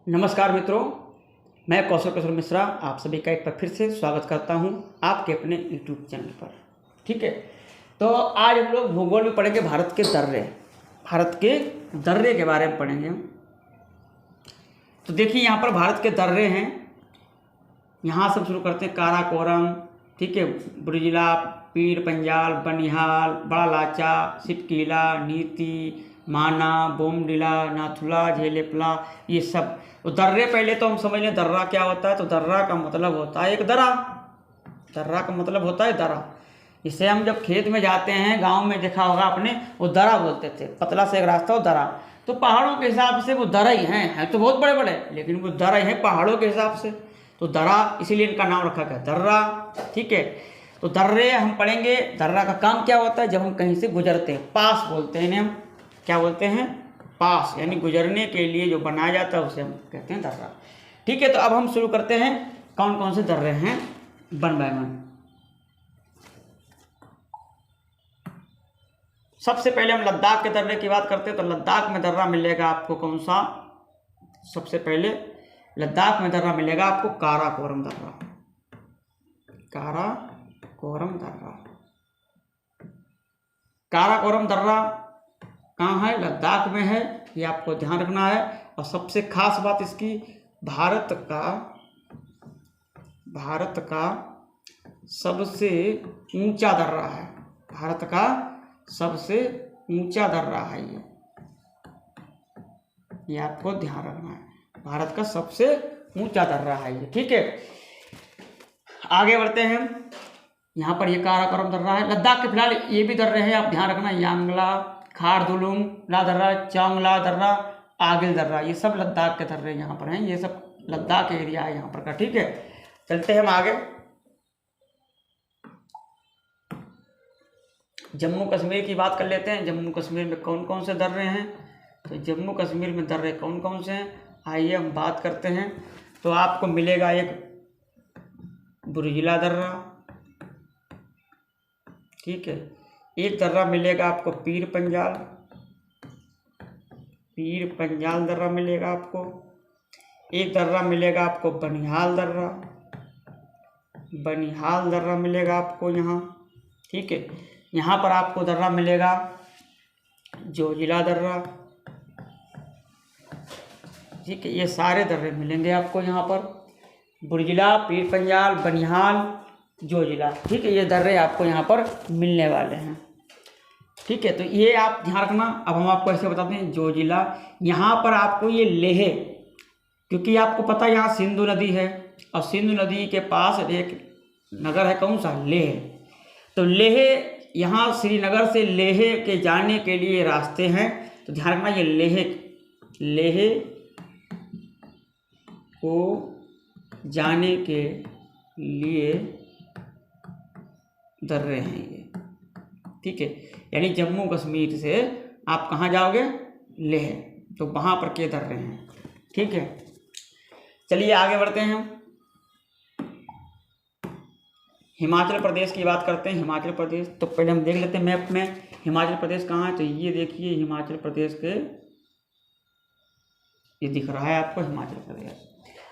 नमस्कार मित्रों, मैं कौशल किशोर मिश्रा आप सभी का एक बार फिर से स्वागत करता हूं आपके अपने YouTube चैनल पर। ठीक है, तो आज हम लोग भूगोल में पढ़ेंगे भारत के दर्रे के बारे में पढ़ेंगे हम। तो देखिए यहाँ पर भारत के दर्रे हैं। यहाँ से हम शुरू करते हैं काराकोरम, ठीक है, बुर्जिला, पीर पंजाल, बनिहाल, बड़ा लाचा, सिपकीला, नीति, माना, बोमडिला, नाथुला, झेलेपला, ये सब। तो दर्रे पहले तो हम समझ लें दर्रा क्या होता है। तो दर्रा का मतलब होता है एक दरा। दर्रा का मतलब होता है दरा। इसे हम जब खेत में जाते हैं, गांव में देखा होगा आपने, वो दरा बोलते थे। पतला से एक रास्ता हो दरा। तो पहाड़ों के हिसाब से वो दरा ही हैं तो बहुत बड़े बड़े, लेकिन वो दरा ही हैं पहाड़ों के हिसाब से। तो दरा इसीलिए इनका नाम रखा गया दर्रा। ठीक है, तो दर्रे हम पढ़ेंगे। दर्रा का काम क्या होता है, जब हम कहीं से गुजरते हैं, पास बोलते हैं इन्हें हम। क्या बोलते हैं? पास, यानी गुजरने के लिए जो बनाया जाता है उसे हम कहते हैं दर्रा। ठीक है, तो अब हम शुरू करते हैं कौन कौन से दर्रे हैं वन बाय वन। सबसे पहले हम लद्दाख के दर्रे की बात करते हैं। तो लद्दाख में दर्रा मिलेगा आपको कौन सा? सबसे पहले लद्दाख में दर्रा मिलेगा आपको काराकोरम दर्रा। काराकोरम दर्रा। काराकोरम दर्रा कहाँ है? लद्दाख में है, ये आपको ध्यान रखना है। और सबसे खास बात इसकी, भारत का सबसे ऊंचा दर्रा है। भारत का सबसे ऊंचा दर्रा है ये आपको ध्यान रखना है। भारत का सबसे ऊंचा दर्रा है ये। ठीक है, आगे बढ़ते हैं। यहाँ पर ये काराकोरम दर्रा है। लद्दाख के फिलहाल ये भी दर्रे हैं, आप ध्यान रखना। यांगला, खारदुलुंग ला दर्रा, चांगला दर्रा, आगिल दर्रा, ये सब लद्दाख के दर्रे यहाँ पर हैं। ये सब लद्दाख एरिया है यहाँ पर का। ठीक है, चलते हैं हम आगे। जम्मू कश्मीर की बात कर लेते हैं। जम्मू कश्मीर में कौन कौन से दर्रे हैं? तो जम्मू कश्मीर में दर्रे कौन कौन से हैं, आइए हम बात करते हैं। तो आपको मिलेगा एक बुर्जिला दर्रा, ठीक है। एक दर्रा मिलेगा आपको पीर पंजाल दर्रा मिलेगा आपको। एक दर्रा मिलेगा आपको बनिहाल दर्रा मिलेगा आपको यहाँ। ठीक है, यहाँ पर आपको दर्रा मिलेगा जोजिला दर्रा। ठीक है, ये सारे दर्रे मिलेंगे आपको यहाँ पर। बुर्जिला, पीर पंजाल, बनिहाल, जोजिला। ठीक है, ये दर्रे आपको यहाँ पर मिलने वाले हैं। ठीक है, तो ये आप ध्यान रखना। अब हम आपको ऐसे बताते हैं जोजिला, यहाँ पर आपको ये लेह, क्योंकि आपको पता है यहाँ सिंधु नदी है और सिंधु नदी के पास एक नगर है, कौन सा? लेह। तो लेह, यहाँ श्रीनगर से लेह के जाने के लिए रास्ते हैं। तो ध्यान रखना, ये लेह को जाने के लिए दर्रे हैं ये। ठीक है, यानी जम्मू कश्मीर से आप कहाँ जाओगे? लेह, तो वहाँ पर के दर्रे हैं। ठीक है, चलिए आगे बढ़ते हैं। हिमाचल प्रदेश की बात करते हैं। हिमाचल प्रदेश, तो पहले हम देख लेते हैं मैप में हिमाचल प्रदेश कहाँ है। तो ये देखिए हिमाचल प्रदेश के, ये दिख रहा है आपको हिमाचल प्रदेश।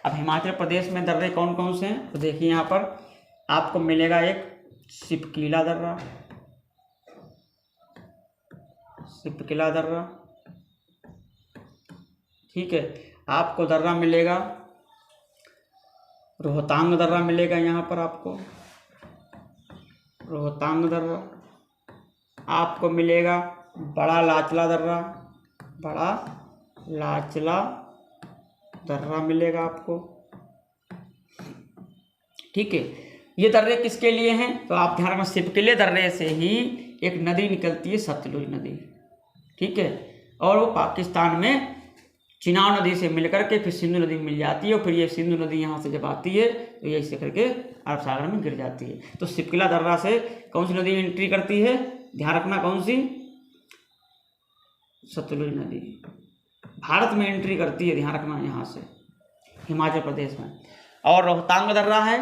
अब हिमाचल प्रदेश में दर्रे कौन कौन से हैं? तो देखिए यहाँ पर आपको मिलेगा एक सिपकीला दर्रा, ठीक है। आपको दर्रा मिलेगा रोहतांग दर्रा मिलेगा यहाँ पर आपको, रोहतांग दर्रा। आपको मिलेगा बड़ा लाचला दर्रा मिलेगा आपको। ठीक है, ये दर्रे किसके लिए हैं? तो आप ध्यान रखना, सिपकीले दर्रे से ही एक नदी निकलती है, सतलुज नदी। ठीक है, और वो पाकिस्तान में चिनाब नदी से मिलकर के फिर सिंधु नदी में मिल जाती है। और फिर ये सिंधु नदी यहाँ से जब आती है तो ये ऐसे करके अरब सागर में गिर जाती है। तो सिपकीला दर्रा से कौन सी नदी एंट्री करती है? ध्यान रखना, कौन सी? सतलुज नदी भारत में एंट्री करती है, ध्यान रखना, यहाँ से हिमाचल प्रदेश में। और रोहतांग दर्रा है,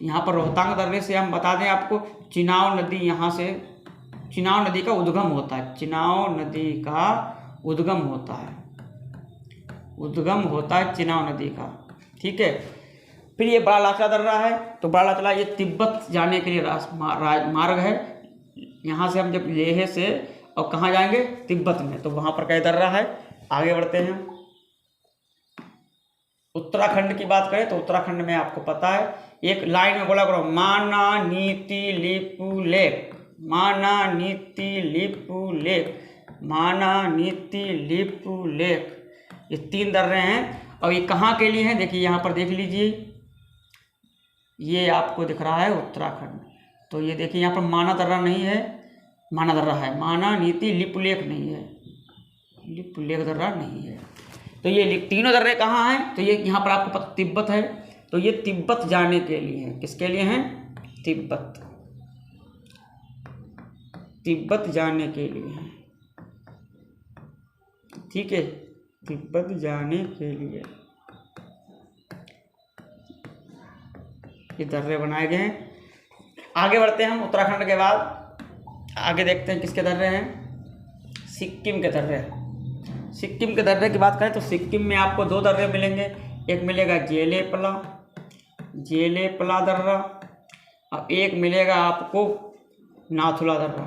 यहाँ पर रोहतांग दर्रे से हम बता दें आपको, चिनाब नदी यहाँ से, चिनाब नदी का उद्गम होता है। चिनाब नदी का उद्गम होता है। उद्गम होता है चिनाब नदी का। ठीक है, फिर ये बड़ा लाचला दर्रा है, तो बड़ा लाचला ये तिब्बत जाने के लिए मार्ग है। यहाँ से हम जब लेह से और कहाँ जाएंगे, तिब्बत में, तो वहाँ पर क्या दर्रा है। आगे बढ़ते हैं। उत्तराखंड की बात करें तो उत्तराखंड में आपको पता है, एक लाइन में बोला करो, माना नीति लिपु लेक, माना नीति लिपु लेक, माना नीति लिपु लेक। ये 3 दर्रे हैं और ये कहाँ के लिए हैं, देखिए यहाँ पर देख लीजिए, ये आपको दिख रहा है उत्तराखंड। तो ये देखिए यहाँ पर माना दर्रा नहीं है, माना दर्रा है, माना नीति लिपु लेक नहीं है, लिपु लेक दर्रा नहीं है। तो ये तीनों दर्रे कहाँ हैं, तो ये यहाँ पर आपको पता तिब्बत है, तो ये तिब्बत जाने के लिए हैं। किसके लिए हैं, तिब्बत, तिब्बत जाने के लिए हैं। ठीक है, तिब्बत जाने के लिए ये दर्रे बनाए गए हैं। आगे बढ़ते हैं हम। उत्तराखंड के बाद आगे देखते हैं किसके दर्रे हैं, सिक्किम के दर्रे। सिक्किम के दर्रे की बात करें तो सिक्किम में आपको 2 दर्रे मिलेंगे, एक मिलेगा जेलेपला, जेलेपला दर्रा, और एक मिलेगा आपको नाथुला दर्रा।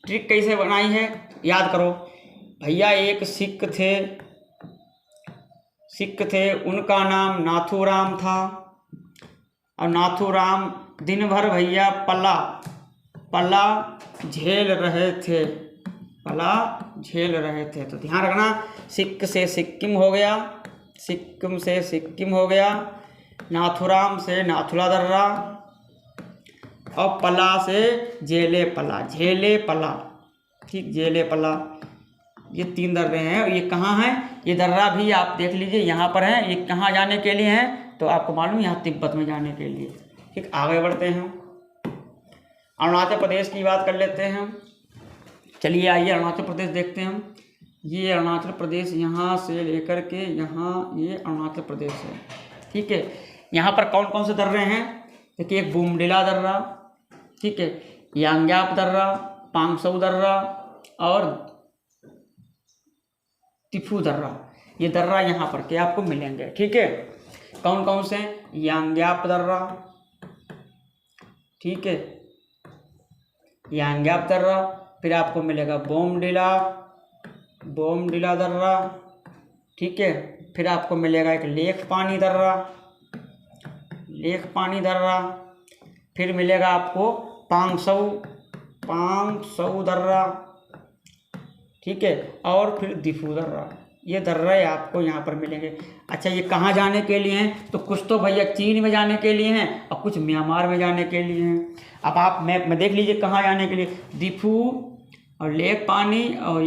ट्रिक कैसे बनाई है याद करो भैया, एक सिख थे, उनका नाम नाथूराम था, और नाथूराम दिन भर भैया पला झेल रहे थे, पला झेल रहे थे। तो ध्यान रखना, सिख से सिक्किम हो गया, सिक्किम से सिक्किम हो गया, नाथुराम से नाथुला दर्रा, और पला से झेले पला। ठीक, झेले पला, ये 3 दर्रे हैं। और ये कहाँ हैं, ये दर्रा भी आप देख लीजिए यहाँ पर है। ये कहाँ जाने के लिए हैं, तो आपको मालूम, यहाँ तिब्बत में जाने के लिए। ठीक, आगे बढ़ते हैं। अरुणाचल प्रदेश की बात कर लेते हैं। चलिए आइए अरुणाचल प्रदेश देखते हैं हम। ये अरुणाचल प्रदेश यहाँ से लेकर के यहाँ, ये अरुणाचल प्रदेश है। ठीक है, यहाँ पर कौन कौन से दर्रे हैं, देखिए, एक बुमडिला दर्रा, ठीक है, यांग्याप दर्रा, पांगसौ दर्रा और तिफू दर्रा। ये दर्रा यहाँ पर के आपको मिलेंगे। ठीक है, कौन कौन से, यांग्याप दर्रा, ठीक है, यांग्याप दर्रा, फिर आपको मिलेगा बोमडिला दर्रा, ठीक है, फिर आपको मिलेगा एक लेक पानी दर्रा, फिर मिलेगा आपको पांगसौ दर्रा, ठीक है, और फिर दिफू दर्रा। ये दर्रा आपको यहाँ पर मिलेंगे। अच्छा, ये कहाँ जाने के लिए हैं, तो कुछ तो भैया चीन में जाने के लिए हैं और कुछ म्यांमार में जाने के लिए हैं। अब आप मैप में देख लीजिए कहाँ जाने के लिए, दिफू और लेक पानी और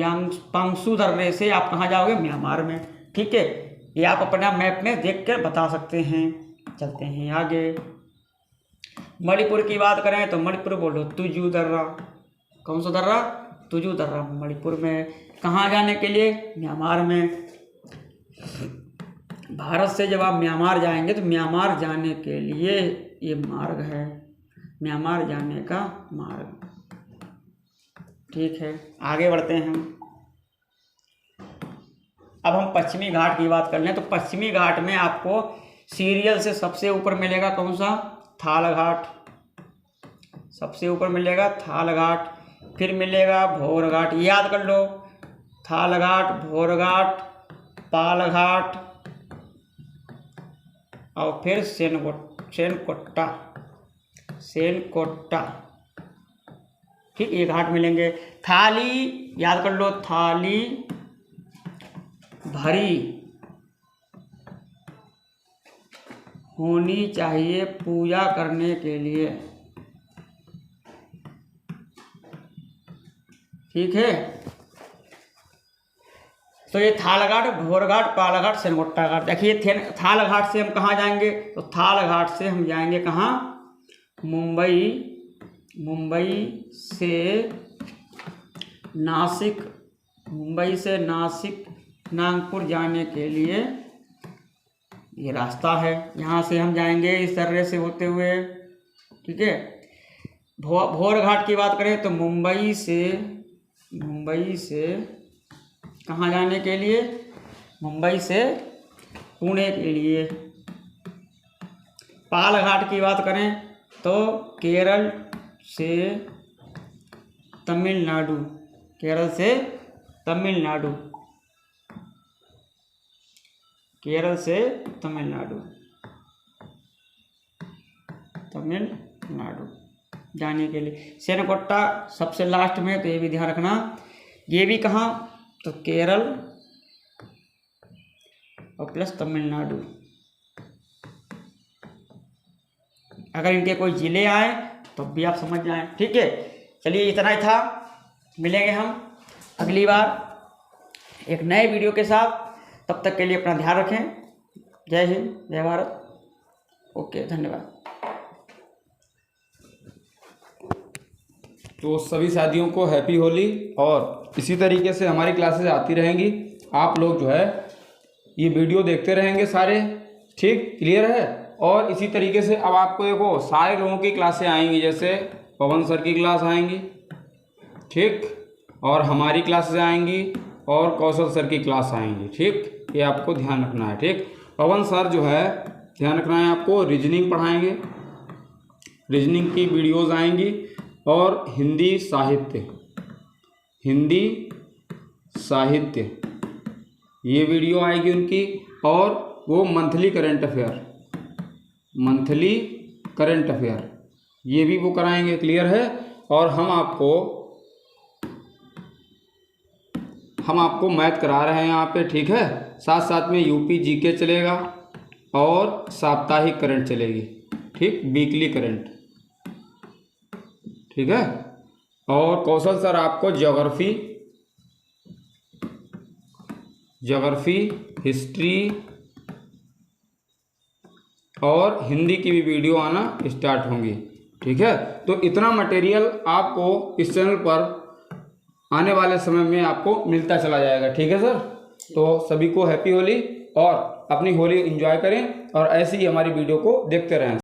पांगसौ दर्रे से आप कहाँ जाओगे, म्यांमार में। ठीक है, ये आप अपना मैप में देख कर बता सकते हैं। चलते हैं आगे। मणिपुर की बात करें तो मणिपुर बोलो तुजू दर्रा। कौन सा दर्रा, तुजू दर्रा, मणिपुर में। कहाँ जाने के लिए, म्यांमार में। भारत से जब आप म्यांमार जाएंगे तो म्यांमार जाने के लिए ये मार्ग है, म्यांमार जाने का मार्ग। ठीक है, आगे बढ़ते हैं हम। अब हम पश्चिमी घाट की बात कर लें तो पश्चिमी घाट में आपको सीरियल से सबसे ऊपर मिलेगा कौन सा, थाल घाट, सबसे ऊपर मिलेगा थाल घाट। फिर मिलेगा भोर घाट, याद कर लो, थाल घाट, भोर घाट, पाल घाट और फिर सेनकोट्टा। ठीक, ये घाट मिलेंगे। थाली याद कर लो, थाली भरी होनी चाहिए पूजा करने के लिए। ठीक है, तो ये थाल घाट, भोर घाट, पाल घाट, सेनकोट्टा घाट। देखिए, थाल घाट से हम कहाँ जाएंगे, तो थाल घाट से हम जाएंगे कहाँ, मुंबई से नासिक नागपुर जाने के लिए ये रास्ता है। यहाँ से हम जाएंगे इस दर्रे से होते हुए। ठीक है, भोर घाट की बात करें तो मुंबई से कहाँ जाने के लिए, मुंबई से पुणे के लिए। पाल घाट की बात करें तो केरल से तमिलनाडु, केरल से तमिलनाडु, केरल से तमिलनाडु, तमिलनाडु जाने के लिए। श्रीहरिकोटा सबसे लास्ट में, तो ये भी ध्यान रखना। ये भी कहाँ, तो केरल और प्लस तमिलनाडु। अगर इनके कोई ज़िले आए तो भी आप समझ जाएं, ठीक है। चलिए इतना ही था, मिलेंगे हम अगली बार एक नए वीडियो के साथ। तब तक के लिए अपना ध्यान रखें। जय हिंद, जय भारत। ओके, धन्यवाद। तो सभी साथियों को हैप्पी होली, और इसी तरीके से हमारी क्लासेस आती रहेंगी। आप लोग जो है ये वीडियो देखते रहेंगे सारे, ठीक, क्लियर है। और इसी तरीके से अब आपको देखो सारे लोगों की क्लासें आएंगी, जैसे पवन सर की क्लास आएंगी, ठीक, और हमारी क्लासेस आएंगी, और कौशल सर की क्लास आएंगी, ठीक। ये आपको ध्यान रखना है, ठीक। पवन सर जो है ध्यान रखना है आपको, रीजनिंग पढ़ाएंगे, रीजनिंग की वीडियोस आएंगी, और हिंदी साहित्य, हिंदी साहित्य ये वीडियो आएगी उनकी, और वो monthly current affair, monthly current affair ये भी वो कराएंगे, क्लियर है। और हम आपको मैथ करा रहे हैं यहाँ पे, ठीक है। साथ साथ में यूपी जीके चलेगा, और साप्ताहिक करंट चलेगी, ठीक, वीकली करंट, ठीक है। और कौशल सर आपको ज्योग्राफी, हिस्ट्री और हिंदी की भी वीडियो आना स्टार्ट होंगी, ठीक है। तो इतना मटेरियल आपको इस चैनल पर आने वाले समय में आपको मिलता चला जाएगा, ठीक है सर। तो सभी को हैप्पी होली, और अपनी होली एंजॉय करें, और ऐसे ही हमारी वीडियो को देखते रहें।